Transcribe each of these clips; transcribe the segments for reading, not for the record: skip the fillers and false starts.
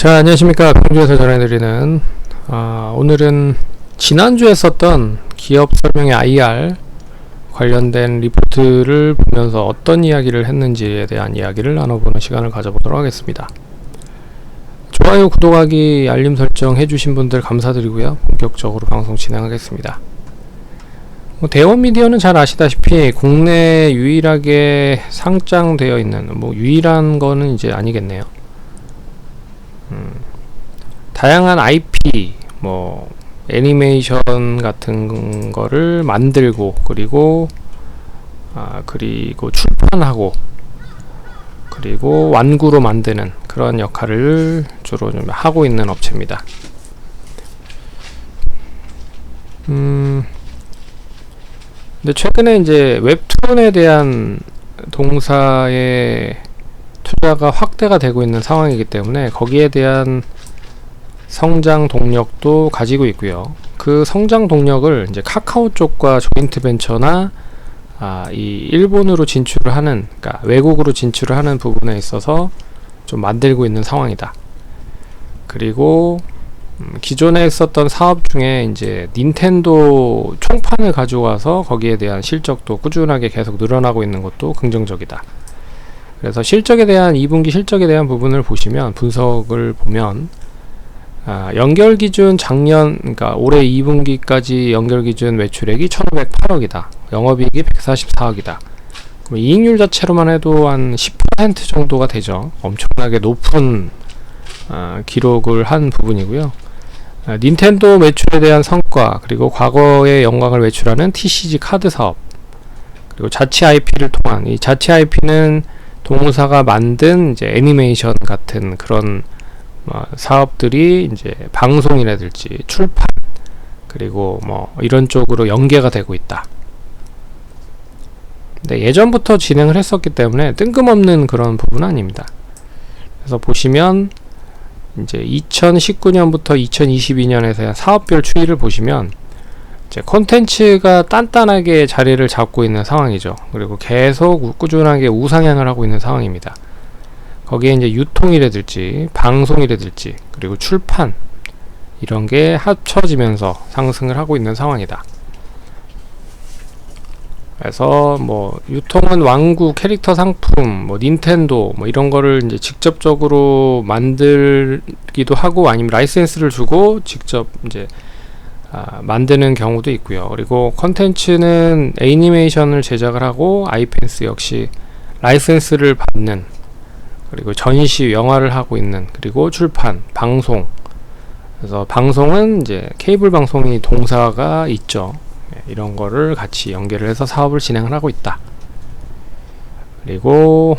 자, 안녕하십니까. 평주에서 전해드리는 오늘은 지난주에 썼던 기업 설명의 IR 관련된 리포트를 보면서 어떤 이야기를 했는지에 대한 이야기를 나눠보는 시간을 가져보도록 하겠습니다. 좋아요, 구독하기, 알림 설정 해주신 분들 감사드리고요. 본격적으로 방송 진행하겠습니다. 대원미디어는 잘 아시다시피 국내에 유일하게 상장되어 있는, 유일한 거는 이제 아니겠네요. 다양한 IP, 애니메이션 같은 거를 만들고, 그리고 출판하고, 그리고 완구로 만드는 그런 역할을 주로 좀 하고 있는 업체입니다. 근데 최근에 이제 웹툰에 대한 동사의 투자가 확대가 되고 있는 상황이기 때문에 거기에 대한 성장 동력도 가지고 있고요. 그 성장 동력을 이제 카카오 쪽과 조인트 벤처나 이 일본으로 진출을 하는, 그러니까 외국으로 진출을 하는 부분에 있어서 좀 만들고 있는 상황이다. 그리고 기존에 있었던 사업 중에 이제 닌텐도 총판을 가져와서 거기에 대한 실적도 꾸준하게 계속 늘어나고 있는 것도 긍정적이다. 그래서 실적에 대한 2분기 실적에 대한 부분을 보시면, 분석을 보면 연결 기준 그러니까 올해 2분기까지 연결 기준 매출액이 1,508억이다. 영업이익이 144억이다. 이익률 자체로만 해도 한 10% 정도가 되죠. 엄청나게 높은 기록을 한 부분이고요. 닌텐도 매출에 대한 성과, 그리고 과거의 영광을 외출하는 TCG 카드 사업, 그리고 자체 IP를 통한, 이 자체 IP는 동사가 만든 이제 애니메이션 같은 그런 사업들이 이제 방송이라든지 출판, 그리고 이런 쪽으로 연계가 되고 있다. 근데 예전부터 진행을 했었기 때문에 뜬금없는 그런 부분은 아닙니다. 그래서 보시면 이제 2019년부터 2022년에서의 사업별 추이를 보시면 이제 콘텐츠가 단단하게 자리를 잡고 있는 상황이죠. 그리고 계속 꾸준하게 우상향을 하고 있는 상황입니다. 거기에 이제 유통이라든지 방송이라든지 그리고 출판, 이런 게 합쳐지면서 상승을 하고 있는 상황이다. 그래서 유통은 완구, 캐릭터 상품, 닌텐도 이런 거를 이제 직접적으로 만들기도 하고, 아니면 라이센스를 주고 직접 이제 만드는 경우도 있고요. 그리고 컨텐츠는 애니메이션을 제작을 하고, 아이펜스 역시 라이센스를 받는, 그리고 전시, 영화를 하고 있는, 그리고 출판, 방송. 그래서 방송은 이제 케이블 방송이 동사가 있죠. 이런 거를 같이 연결을 해서 사업을 진행을 하고 있다. 그리고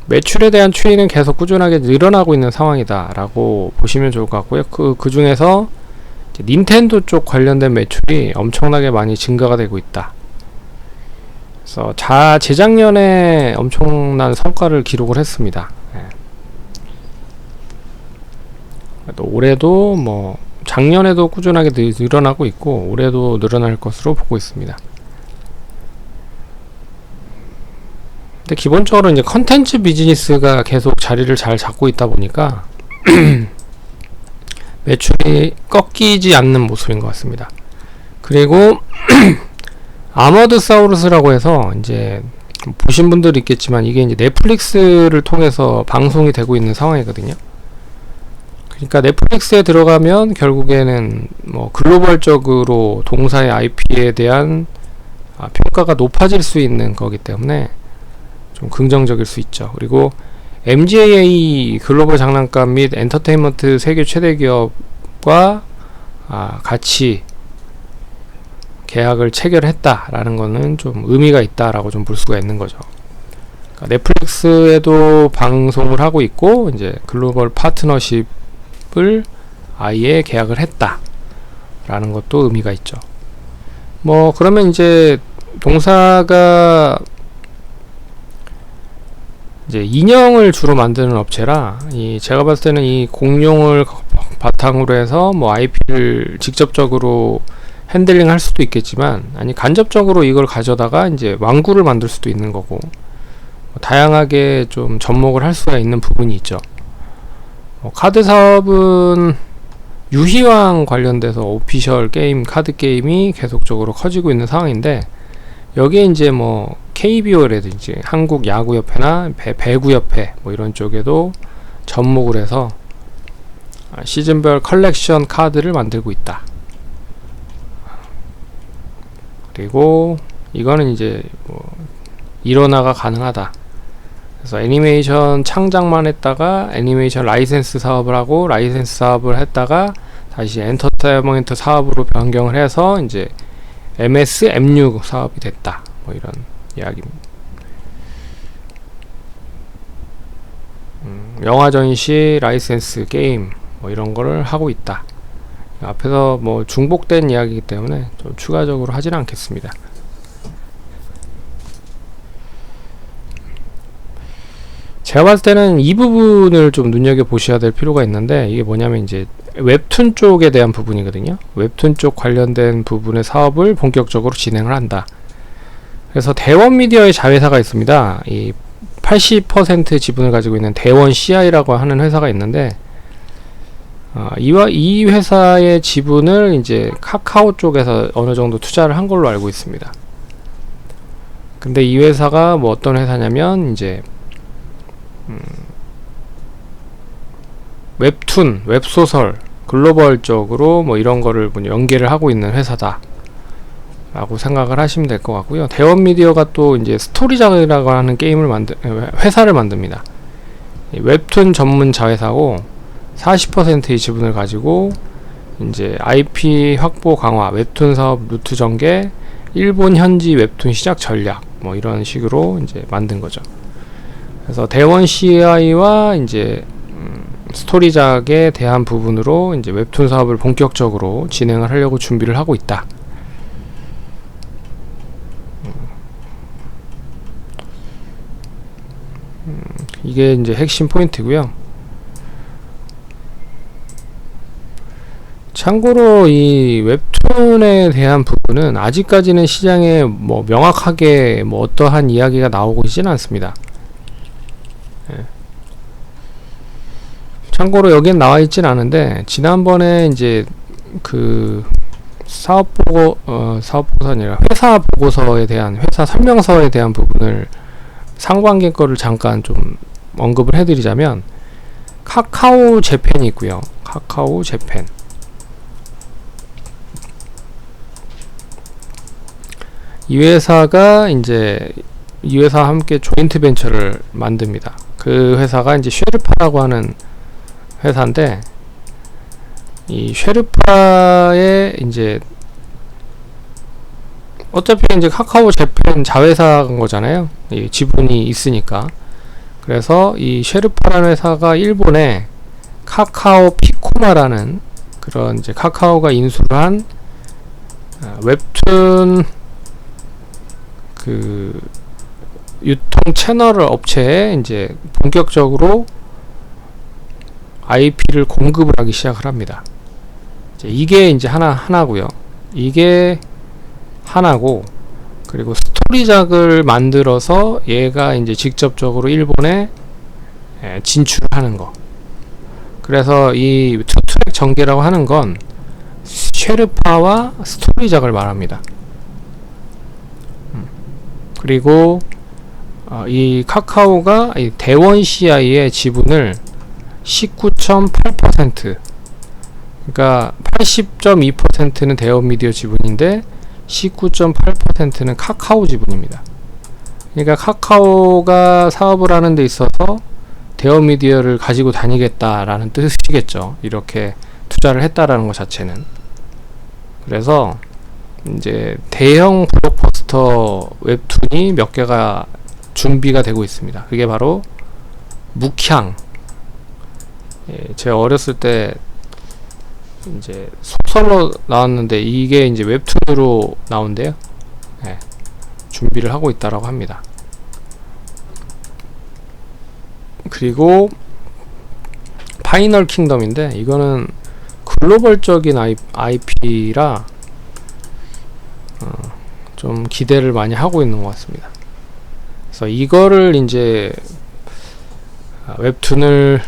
매출에 대한 추이는 계속 꾸준하게 늘어나고 있는 상황이다 라고 보시면 좋을 것 같고요. 그 중에서 닌텐도 쪽 관련된 매출이 엄청나게 많이 증가가 되고 있다. 그래서 재작년에 엄청난 성과를 기록을 했습니다. 또 올해도 작년에도 꾸준하게 늘어나고 있고, 올해도 늘어날 것으로 보고 있습니다. 근데 기본적으로 이제 컨텐츠 비즈니스가 계속 자리를 잘 잡고 있다 보니까 매출이 꺾이지 않는 모습인 것 같습니다. 그리고 아머드 사우루스라고 해서, 이제 보신 분들이 있겠지만 이게 이제 넷플릭스를 통해서 방송이 되고 있는 상황이거든요. 그러니까 넷플릭스에 들어가면 결국에는 글로벌적으로 동사의 IP에 대한 평가가 높아질 수 있는 거기 때문에 좀 긍정적일 수 있죠. 그리고 MGA 글로벌 장난감 및 엔터테인먼트 세계 최대 기업과 같이 계약을 체결했다라는 거는 좀 의미가 있다라고 좀 볼 수가 있는 거죠. 그러니까 넷플릭스에도 방송을 하고 있고, 이제 글로벌 파트너십을 아예 계약을 했다라는 것도 의미가 있죠. 그러면 이제 동사가 이제 인형을 주로 만드는 업체라, 제가 봤을 때는 이 공룡을 바탕으로 해서 IP를 직접적으로 핸들링 할 수도 있겠지만, 아니 간접적으로 이걸 가져다가 이제 완구를 만들 수도 있는 거고, 다양하게 좀 접목을 할 수가 있는 부분이 있죠. 카드 사업은 유희왕 관련돼서 오피셜 게임, 카드 게임이 계속적으로 커지고 있는 상황인데, 여기에 이제 뭐 KBO라든지 한국 야구협회나 배구협회 뭐 이런 쪽에도 접목을 해서 시즌별 컬렉션 카드를 만들고 있다. 그리고 이거는 이제 뭐 일원화가 가능하다. 그래서 애니메이션 창작만 했다가 애니메이션 라이센스 사업을 하고, 라이센스 사업을 했다가 다시 엔터테인먼트 사업으로 변경을 해서 이제 MSMU 사업이 됐다. 뭐 이런 이야기입니다. 영화 전시, 라이센스, 게임 뭐 이런 거를 하고 있다. 앞에서 뭐 중복된 이야기이기 때문에 좀 추가적으로 하지는 않겠습니다. 제가 봤을 때는 이 부분을 좀 눈여겨보셔야 될 필요가 있는데, 이게 뭐냐면 이제 웹툰 쪽에 대한 부분이거든요. 웹툰 쪽 관련된 부분의 사업을 본격적으로 진행을 한다. 그래서 대원미디어의 자회사가 있습니다. 이 80% 지분을 가지고 있는 대원 CI라고 하는 회사가 있는데, 이 회사의 지분을 이제 카카오 쪽에서 어느 정도 투자를 한 걸로 알고 있습니다. 근데 이 회사가 뭐 어떤 회사냐면 이제 웹툰, 웹소설, 글로벌적으로 뭐 이런 거를 연계를 하고 있는 회사다 라고 생각을 하시면 될 것 같고요. 대원미디어가 또 이제 스토리작이라고 하는 게임을 회사를 만듭니다. 웹툰 전문 자회사고 40%의 지분을 가지고 이제 IP 확보 강화, 웹툰 사업 루트 전개, 일본 현지 웹툰 시작 전략 뭐 이런 식으로 이제 만든 거죠. 그래서 대원 CI와 이제 스토리작에 대한 부분으로 이제 웹툰 사업을 본격적으로 진행을 하려고 준비를 하고 있다. 이게 이제 핵심 포인트고요. 참고로 이 웹툰에 대한 부분은 아직까지는 시장에 뭐 명확하게 뭐 어떠한 이야기가 나오고 있지는 않습니다. 참고로 여기엔 나와 있진 않은데, 지난번에 이제 그 사업보고서 아니라 회사 보고서에 대한, 회사 설명서에 대한 부분을 상반기 거를 잠깐 좀 언급을 해드리자면, 카카오 재팬이 있고요. 카카오 재팬. 이 회사가 이제 이 회사와 함께 조인트 벤처를 만듭니다. 그 회사가 이제 쉐르파라고 하는 회사인데, 이 쉐르파의 이제 어차피 이제 카카오 재팬 자회사인 거잖아요. 이 지분이 있으니까. 그래서 이 쉐르파라는 회사가 일본에 카카오 피코마라는 그런 이제 카카오가 인수를 한 웹툰 그 유통 채널 업체에 이제 본격적으로 IP를 공급을 하기 시작을 합니다. 이게 이제 하나고요. 이게 하나고, 그리고 스토리작을 만들어서 얘가 이제 직접적으로 일본에 진출하는 거. 그래서 이 투트랙 전개라고 하는 건 쉐르파와 스토리작을 말합니다. 그리고 이 카카오가 이 대원 CI의 지분을 19.8%, 그러니까 80.2%는 대원미디어 지분인데 19.8%는 카카오 지분입니다. 그러니까 카카오가 사업을 하는 데 있어서 대원미디어를 가지고 다니겠다라는 뜻이겠죠. 이렇게 투자를 했다라는 것 자체는. 그래서 이제 대형 블록버스터 웹툰이 몇 개가 준비가 되고 있습니다. 그게 바로 묵향. 제가 어렸을 때 이제 소설로 나왔는데 이게 이제 웹툰으로 나온대요. 준비를 하고 있다라고 합니다. 그리고 파이널 킹덤인데, 이거는 글로벌적인 IP라 좀 기대를 많이 하고 있는 것 같습니다. 그래서 이거를 이제 웹툰을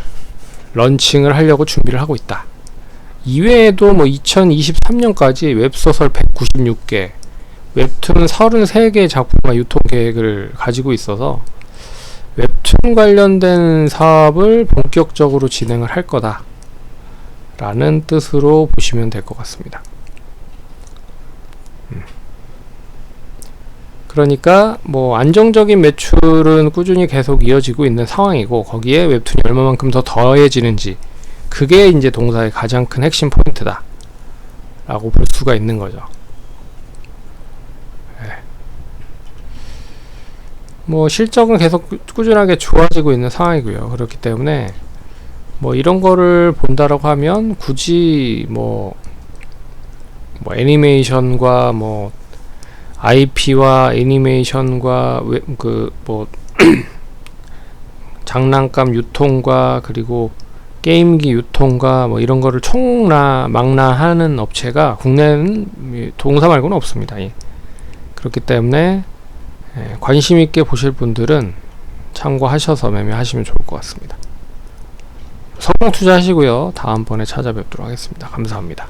런칭을 하려고 준비를 하고 있다. 이외에도 뭐 2023년까지 웹소설 196개, 웹툰 33개 작품과 유통 계획을 가지고 있어서 웹툰 관련된 사업을 본격적으로 진행을 할 거다 라는 뜻으로 보시면 될 것 같습니다. 그러니까 뭐 안정적인 매출은 꾸준히 계속 이어지고 있는 상황이고, 거기에 웹툰이 얼마만큼 더 더해지는지, 그게 이제 동사의 가장 큰 핵심 포인트다 라고 볼 수가 있는 거죠. 뭐 실적은 계속 꾸준하게 좋아지고 있는 상황이고요. 그렇기 때문에 뭐 이런 거를 본다라고 하면 굳이 뭐 애니메이션과 뭐 IP와 애니메이션과 장난감 유통과 그리고 게임기 유통과 뭐 이런 거를 망라하는 업체가 국내는 동사 말고는 없습니다. 예. 그렇기 때문에 관심 있게 보실 분들은 참고하셔서 매매하시면 좋을 것 같습니다. 성공 투자하시고요. 다음번에 찾아뵙도록 하겠습니다. 감사합니다.